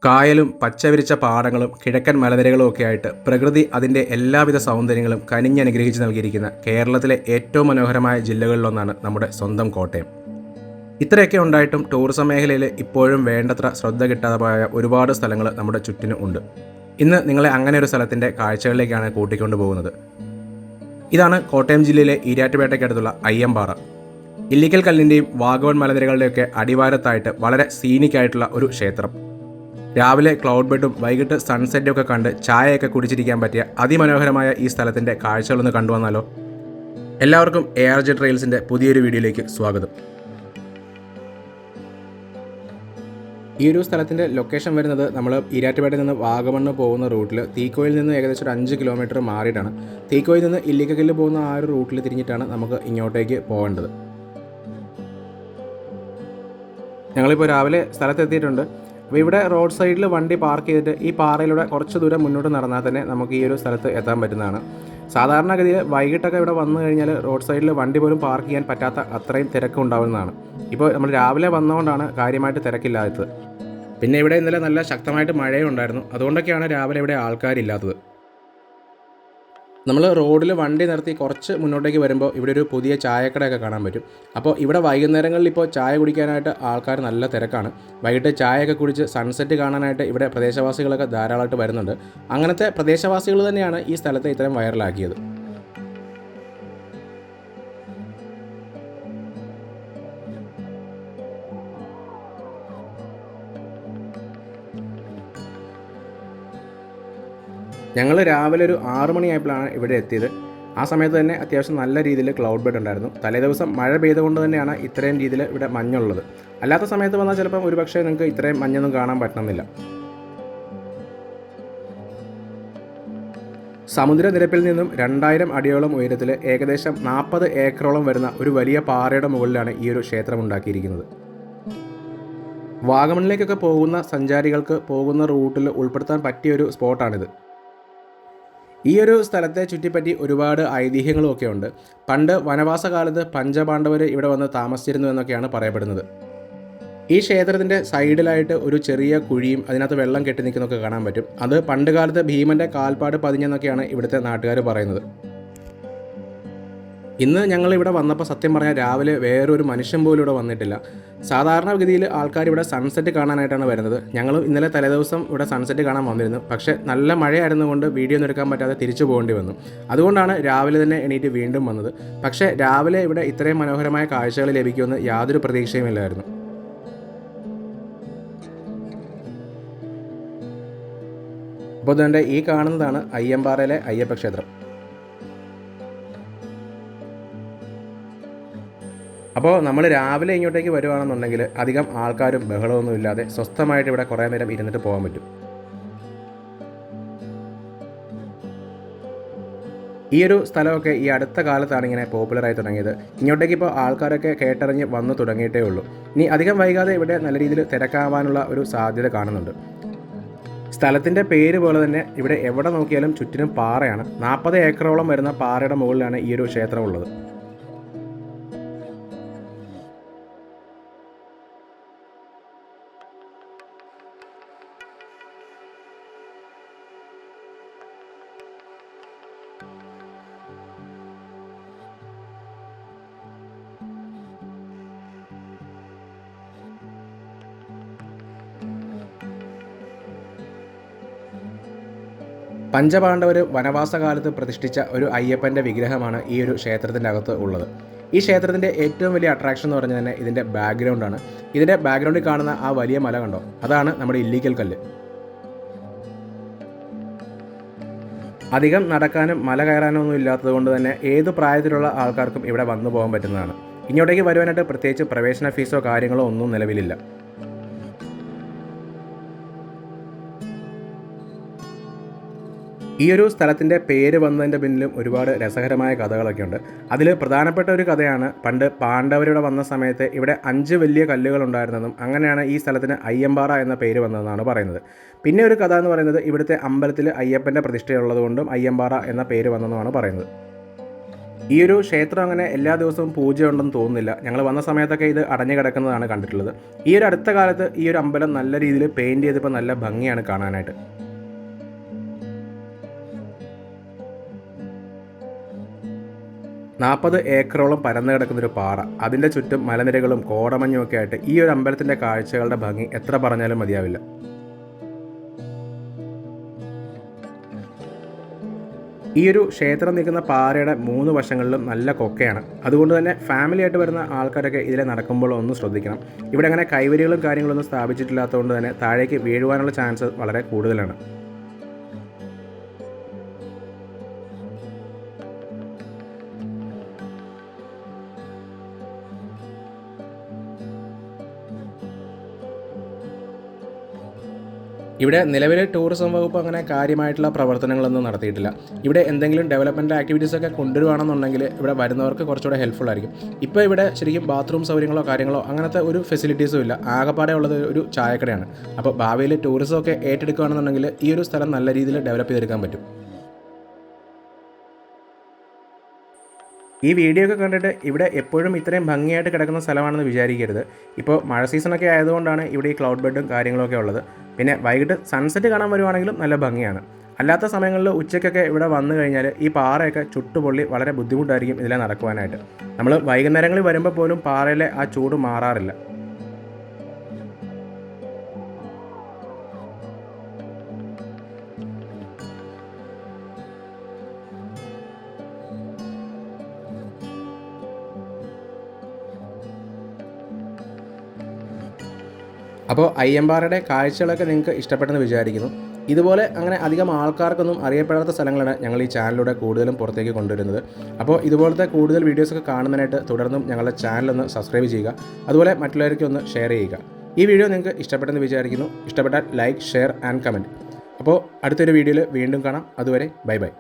കായലും പച്ചവിരിച്ച പാടങ്ങളും കിഴക്കൻ മലനിരകളും ഒക്കെ ആയിട്ട് പ്രകൃതി അതിൻ്റെ എല്ലാവിധ സൗന്ദര്യങ്ങളും കനിഞ്ഞനുഗ്രഹിച്ച് നൽകിയിരിക്കുന്ന കേരളത്തിലെ ഏറ്റവും മനോഹരമായ ജില്ലകളിലൊന്നാണ് നമ്മുടെ സ്വന്തം കോട്ടയം. ഇത്രയൊക്കെ ഉണ്ടായിട്ടും ടൂറിസം മേഖലയിൽ ഇപ്പോഴും വേണ്ടത്ര ശ്രദ്ധ കിട്ടാതെ പോയ ഒരുപാട് സ്ഥലങ്ങൾ നമ്മുടെ ചുറ്റിനും ഉണ്ട്. ഇന്ന് നിങ്ങളെ അങ്ങനെ ഒരു സ്ഥലത്തിൻ്റെ കാഴ്ചകളിലേക്കാണ് കൂട്ടിക്കൊണ്ടു പോകുന്നത്. ഇതാണ് കോട്ടയം ജില്ലയിലെ ഈരാറ്റുപേട്ടയ്ക്കടുത്തുള്ള അയ്യമ്പാറ. ഇല്ലിക്കൽ കല്ലിൻ്റെയും വാഗമൺ മലനിരകളുടെയൊക്കെ അടിവാരത്തായിട്ട് വളരെ സീനിക്കായിട്ടുള്ള ഒരു ക്ഷേത്രം. രാവിലെ ക്ലൗഡ് ബെഡും വൈകിട്ട് സൺസെറ്റും ഒക്കെ കണ്ട് ചായയൊക്കെ കുടിച്ചിരിക്കാൻ പറ്റിയ അതിമനോഹരമായ ഈ സ്ഥലത്തിൻ്റെ കാഴ്ചകളൊന്ന് കണ്ടുവന്നാലോ? എല്ലാവർക്കും ARJ ട്രെയിൽസിൻ്റെ പുതിയൊരു വീഡിയോയിലേക്ക് സ്വാഗതം. ഈ ഒരു സ്ഥലത്തിൻ്റെ ലൊക്കേഷൻ വരുന്നത് നമ്മൾ ഈരാറ്റുപേട്ടയിൽ നിന്ന് വാഗമണ്ണ് പോകുന്ന റൂട്ടിൽ തീക്കോയിൽ നിന്ന് ഏകദേശം ഒരു 5 കിലോമീറ്റർ മാറിയിട്ടാണ്. തീക്കോയിൽ നിന്ന് ഇല്ലിക്കൽ പോകുന്ന ആ ഒരു റൂട്ടിൽ തിരിഞ്ഞിട്ടാണ് നമുക്ക് ഇങ്ങോട്ടേക്ക് പോകേണ്ടത്. ഞങ്ങളിപ്പോൾ രാവിലെ സ്ഥലത്തെത്തിയിട്ടുണ്ട്. അപ്പോൾ ഇവിടെ റോഡ് സൈഡിൽ വണ്ടി പാർക്ക് ചെയ്തിട്ട് ഈ പാറയിലൂടെ കുറച്ച് ദൂരം മുന്നോട്ട് നടന്നാൽ തന്നെ നമുക്ക് ഈ ഒരു സ്ഥലത്ത് എത്താൻ പറ്റുന്നതാണ്. സാധാരണഗതിയിൽ വൈകിട്ടൊക്കെ ഇവിടെ വന്നു കഴിഞ്ഞാൽ റോഡ് സൈഡിൽ വണ്ടി പോലും പാർക്ക് ചെയ്യാൻ പറ്റാത്ത അത്രയും തിരക്ക് ഉണ്ടാവുന്നതാണ്. ഇപ്പോൾ നമ്മൾ രാവിലെ വന്നുകൊണ്ടാണ് കാര്യമായിട്ട് തിരക്കില്ലാത്തത്. പിന്നെ ഇവിടെ ഇന്നലെ നല്ല ശക്തമായിട്ട് മഴയും ഉണ്ടായിരുന്നു. അതുകൊണ്ടൊക്കെയാണ് രാവിലെ ഇവിടെ ആൾക്കാരില്ലാത്തത്. നമ്മൾ റോഡിൽ വണ്ടി നിർത്തി കുറച്ച് മുന്നോട്ടേക്ക് വരുമ്പോൾ ഇവിടെ ഒരു പുതിയ ചായക്കടയൊക്കെ കാണാൻ പറ്റും. അപ്പോൾ ഇവിടെ വൈകുന്നേരങ്ങളിൽ ഇപ്പോൾ ചായ കുടിക്കാനായിട്ട് ആൾക്കാർ നല്ല തിരക്കാണ്. വൈകിട്ട് ചായയൊക്കെ കുടിച്ച് സൺസെറ്റ് കാണാനായിട്ട് ഇവിടെ പ്രദേശവാസികളൊക്കെ ധാരാളമായിട്ട് വരുന്നുണ്ട്. അങ്ങനത്തെ പ്രദേശവാസികൾ തന്നെയാണ് ഈ സ്ഥലത്തെ ഇത്രയും വൈറലാക്കിയത്. ഞങ്ങൾ രാവിലെ ഒരു 6 മണിയായപ്പോഴാണ് ഇവിടെ എത്തിയത്. ആ സമയത്ത് തന്നെ അത്യാവശ്യം നല്ല രീതിയിൽ ക്ലൗഡ് ബെഡ് ഉണ്ടായിരുന്നു. തലേദിവസം മഴ പെയ്തുകൊണ്ട് തന്നെയാണ് ഇത്രയും രീതിയിൽ ഇവിടെ മഞ്ഞുള്ളത്. അല്ലാത്ത സമയത്ത് വന്നാൽ ചിലപ്പം ഒരുപക്ഷെ നിങ്ങൾക്ക് ഇത്രയും മഞ്ഞൊന്നും കാണാൻ പറ്റണമെന്നില്ല. സമുദ്രനിരപ്പിൽ നിന്നും 2000 അടിയോളം ഉയരത്തിൽ ഏകദേശം 40 ഏക്കറോളം വരുന്ന ഒരു വലിയ പാറയുടെ മുകളിലാണ് ഈ ഒരു ക്ഷേത്രം ഉണ്ടാക്കിയിരിക്കുന്നത്. വാഗമണിലേക്കൊക്കെ പോകുന്ന സഞ്ചാരികൾക്ക് പോകുന്ന റൂട്ടിൽ ഉൾപ്പെടുത്താൻ പറ്റിയൊരു സ്പോട്ടാണിത്. ഈ ഒരു സ്ഥലത്തെ ചുറ്റിപ്പറ്റി ഒരുപാട് ഐതിഹ്യങ്ങളും ഒക്കെ ഉണ്ട്. പണ്ട് വനവാസകാലത്ത് പഞ്ചപാണ്ഡവർ ഇവിടെ വന്ന് താമസിച്ചിരുന്നു എന്നൊക്കെയാണ് പറയപ്പെടുന്നത്. ഈ ക്ഷേത്രത്തിൻ്റെ സൈഡിലായിട്ട് ഒരു ചെറിയ കുഴിയും അതിനകത്ത് വെള്ളം കെട്ടി നിൽക്കുന്നതൊക്കെ കാണാൻ പറ്റും. അത് പണ്ട് കാലത്ത് ഭീമൻ്റെ കാൽപ്പാട് പതിഞ്ഞെന്നൊക്കെയാണ് ഇവിടുത്തെ നാട്ടുകാർ പറയുന്നത്. ഇന്ന് ഞങ്ങളിവിടെ വന്നപ്പോൾ സത്യം പറഞ്ഞാൽ രാവിലെ വേറൊരു മനുഷ്യൻ പോലും ഇവിടെ വന്നിട്ടില്ല. സാധാരണഗതിയിൽ ആൾക്കാർ ഇവിടെ സൺസെറ്റ് കാണാനായിട്ടാണ് വരുന്നത്. ഞങ്ങളും ഇന്നലെ തലേദിവസം ഇവിടെ സൺസെറ്റ് കാണാൻ വന്നിരുന്നു. പക്ഷേ നല്ല മഴയായിരുന്നുകൊണ്ട് വീഡിയോ ഒന്നും എടുക്കാൻ പറ്റാതെ തിരിച്ചു പോകേണ്ടി വന്നു. അതുകൊണ്ടാണ് രാവിലെ തന്നെ എണീറ്റ് വീണ്ടും വന്നത്. പക്ഷേ രാവിലെ ഇവിടെ ഇത്രയും മനോഹരമായ കാഴ്ചകൾ ലഭിക്കുമെന്ന് യാതൊരു പ്രതീക്ഷയുമില്ലായിരുന്നു. അപ്പോൾ തന്നെ ഈ കാണുന്നതാണ് അയ്യമ്പാറയിലെ അയ്യപ്പ ക്ഷേത്രം. അപ്പോൾ നമ്മൾ രാവിലെ ഇങ്ങോട്ടേക്ക് വരുവാണെന്നുണ്ടെങ്കിൽ അധികം ആൾക്കാരും ബഹളമൊന്നും ഇല്ലാതെ സ്വസ്ഥമായിട്ട് ഇവിടെ കുറേ നേരം ഇരുന്നിട്ട് പോകാൻ പറ്റും. ഈ ഒരു സ്ഥലമൊക്കെ ഈ അടുത്ത കാലത്താണ് ഇങ്ങനെ പോപ്പുലറായി തുടങ്ങിയത്. ഇങ്ങോട്ടേക്ക് ഇപ്പോൾ ആൾക്കാരൊക്കെ കേട്ടറിഞ്ഞ് വന്നു തുടങ്ങിയിട്ടേ ഉള്ളൂ. ഇനി അധികം വൈകാതെ ഇവിടെ നല്ല രീതിയിൽ തിരക്കാവാനുള്ള ഒരു സാധ്യത കാണുന്നുണ്ട്. സ്ഥലത്തിൻ്റെ പേര് പോലെ തന്നെ ഇവിടെ എവിടെ നോക്കിയാലും ചുറ്റിനും പാറയാണ്. 40 ഏക്കറോളം വരുന്ന പാറയുടെ മുകളിലാണ് ഈ ഒരു ക്ഷേത്രം ഉള്ളത്. പഞ്ചപാണ്ഡവർ വനവാസകാലത്ത് പ്രതിഷ്ഠിച്ച ഒരു അയ്യപ്പൻ്റെ വിഗ്രഹമാണ് ഈ ഒരു ക്ഷേത്രത്തിൻ്റെ അകത്ത് ഉള്ളത്. ഈ ക്ഷേത്രത്തിൻ്റെ ഏറ്റവും വലിയ അട്രാക്ഷൻ എന്ന് പറഞ്ഞാൽ തന്നെ ഇതിൻ്റെ ബാക്ക്ഗ്രൗണ്ടാണ്. ഇതിൻ്റെ ബാക്ക്ഗ്രൗണ്ടിൽ കാണുന്ന ആ വലിയ മല കണ്ടോ, അതാണ് നമ്മുടെ ഇല്ലിക്കൽ കല്ല്. അധികം നടക്കാനും മല കയറാനും ഒന്നും ഇല്ലാത്തത് കൊണ്ട് തന്നെ ഏത് പ്രായത്തിലുള്ള ആൾക്കാർക്കും ഇവിടെ വന്നു പോകാൻ പറ്റുന്നതാണ്. ഇങ്ങോട്ടേക്ക് വരുവാനായിട്ട് പ്രത്യേകിച്ച് പ്രവേശന ഫീസോ കാര്യങ്ങളോ ഒന്നും നിലവിലില്ല. ഈ ഒരു സ്ഥലത്തിൻ്റെ പേര് വന്നതിൻ്റെ പിന്നിലും ഒരുപാട് രസകരമായ കഥകളൊക്കെ ഉണ്ട്. അതിൽ പ്രധാനപ്പെട്ട ഒരു കഥയാണ് പണ്ട് പാണ്ഡവരിവിടെ വന്ന സമയത്ത് ഇവിടെ 5 വലിയ കല്ലുകൾ ഉണ്ടായിരുന്നതും അങ്ങനെയാണ് ഈ സ്ഥലത്തിന് അയ്യമ്പാറ എന്ന പേര് വന്നതെന്നാണ് പറയുന്നത്. പിന്നെ ഒരു കഥ എന്ന് പറയുന്നത് ഇവിടുത്തെ അമ്പലത്തിൽ അയ്യപ്പൻ്റെ പ്രതിഷ്ഠയുള്ളതുകൊണ്ടും അയ്യമ്പാറ എന്ന പേര് വന്നതെന്നാണ് പറയുന്നത്. ഈ ഒരു ക്ഷേത്രം അങ്ങനെ എല്ലാ ദിവസവും പൂജയുണ്ടെന്ന് തോന്നുന്നില്ല. ഞങ്ങൾ വന്ന സമയത്തൊക്കെ ഇത് അടഞ്ഞു കിടക്കുന്നതാണ് കണ്ടിട്ടുള്ളത്. ഈ ഒരു അടുത്ത കാലത്ത് ഈ ഒരു അമ്പലം നല്ല രീതിയിൽ പെയിൻറ് ചെയ്തപ്പോൾ നല്ല ഭംഗിയാണ് കാണാനായിട്ട്. നാൽപ്പത് ഏക്കറോളം പരന്നു കിടക്കുന്നൊരു പാറ, അതിൻ്റെ ചുറ്റും മലനിരകളും കോടമഞ്ഞും ഒക്കെ ആയിട്ട് ഈ ഒരു അമ്പലത്തിൻ്റെ കാഴ്ചകളുടെ ഭംഗി എത്ര പറഞ്ഞാലും മതിയാവില്ല. ഈ ഒരു ക്ഷേത്രം നിൽക്കുന്ന പാറയുടെ 3 വശങ്ങളിലും നല്ല കൊക്കയാണ്. അതുകൊണ്ട് തന്നെ ഫാമിലി ആയിട്ട് വരുന്ന ആൾക്കാരൊക്കെ ഇതിലെ നടക്കുമ്പോൾ ഒന്ന് ശ്രദ്ധിക്കണം. ഇവിടെ അങ്ങനെ കൈവരികളും കാര്യങ്ങളൊന്നും സ്ഥാപിച്ചിട്ടില്ലാത്തതുകൊണ്ട് തന്നെ താഴേക്ക് വീഴുവാനുള്ള ചാൻസ് വളരെ കൂടുതലാണ്. ഇവിടെ നിലവിലെ ടൂറിസം വകുപ്പ് അങ്ങനെ കാര്യമായിട്ടുള്ള പ്രവർത്തനങ്ങളൊന്നും നടത്തിയിട്ടില്ല. ഇവിടെ എന്തെങ്കിലും ഡെവലപ്മെൻറ്റ് ആക്ടിവിറ്റീസൊക്കെ കൊണ്ടുവരുവാണെന്നുണ്ടെങ്കിൽ ഇവിടെ വരുന്നവർക്ക് കുറച്ചുകൂടെ ഹെൽപ്ഫുൾ ആയിരിക്കും. ഇപ്പോൾ ഇവിടെ ശരിക്കും ബാത്റൂം സൗകര്യങ്ങളോ കാര്യങ്ങളോ അങ്ങനത്തെ ഒരു ഫെസിലിറ്റീസും ഇല്ല. ആകെപ്പാടെ ഉള്ളത് ഒരു ചായക്കടയാണ്. അപ്പോൾ ഭാവിയിൽ ടൂറിസമൊക്കെ ഏറ്റെടുക്കുകയാണെന്നുണ്ടെങ്കിൽ ഈ ഒരു സ്ഥലം നല്ല രീതിയിൽ ഡെവലപ്പ് ചെയ്തെടുക്കാൻ പറ്റും. ഈ വീഡിയോ ഒക്കെ കണ്ടിട്ട് ഇവിടെ എപ്പോഴും ഇത്രയും ഭംഗിയായിട്ട് കിടക്കുന്ന സ്ഥലമാണെന്ന് വിചാരിക്കരുത്. ഇപ്പോൾ മഴ സീസണൊക്കെ ആയതുകൊണ്ടാണ് ഇവിടെ ഈ ക്ലൗഡ് ബെഡും കാര്യങ്ങളൊക്കെ ഉള്ളത്. പിന്നെ വൈകിട്ട് സൺസെറ്റ് കാണാൻ വരുവാണെങ്കിലും നല്ല ഭംഗിയാണ്. അല്ലാത്ത സമയങ്ങളിൽ ഉച്ചയ്ക്കൊക്കെ ഇവിടെ വന്നു കഴിഞ്ഞാൽ ഈ പാറയൊക്കെ ചുട്ടുപൊള്ളി വളരെ ബുദ്ധിമുട്ടായിരിക്കും ഇതിലെ നടക്കുവാനായിട്ട്. നമ്മൾ വൈകുന്നേരങ്ങളിൽ വരുമ്പോൾ പോലും പാറയിലെ ആ ചൂട് മാറാറില്ല. അപ്പോൾ അയ്യമ്പാറയുടെ കാഴ്ചകളൊക്കെ നിങ്ങൾക്ക് ഇഷ്ടപ്പെട്ടെന്ന് വിചാരിക്കുന്നു. ഇതുപോലെ അങ്ങനെ അധികം ആൾക്കാർക്കൊന്നും അറിയപ്പെടാത്ത സ്ഥലങ്ങളാണ് ഞങ്ങൾ ഈ ചാനലിലൂടെ കൂടുതലും പുറത്തേക്ക് കൊണ്ടുവരുന്നത്. അപ്പോൾ ഇതുപോലത്തെ കൂടുതൽ വീഡിയോസൊക്കെ കാണുന്നതിനായിട്ട് തുടർന്നും ഞങ്ങളുടെ ചാനലൊന്ന് സബ്സ്ക്രൈബ് ചെയ്യുക. അതുപോലെ മറ്റുള്ളവർക്ക് ഒന്ന് ഷെയർ ചെയ്യുക. ഈ വീഡിയോ നിങ്ങൾക്ക് ഇഷ്ടപ്പെട്ടെന്ന് വിചാരിക്കുന്നു. ഇഷ്ടപ്പെട്ടാൽ ലൈക്ക്, ഷെയർ ആൻഡ് കമൻറ്റ്. അപ്പോൾ അടുത്തൊരു വീഡിയോയിൽ വീണ്ടും കാണാം. അതുവരെ ബൈ ബൈ.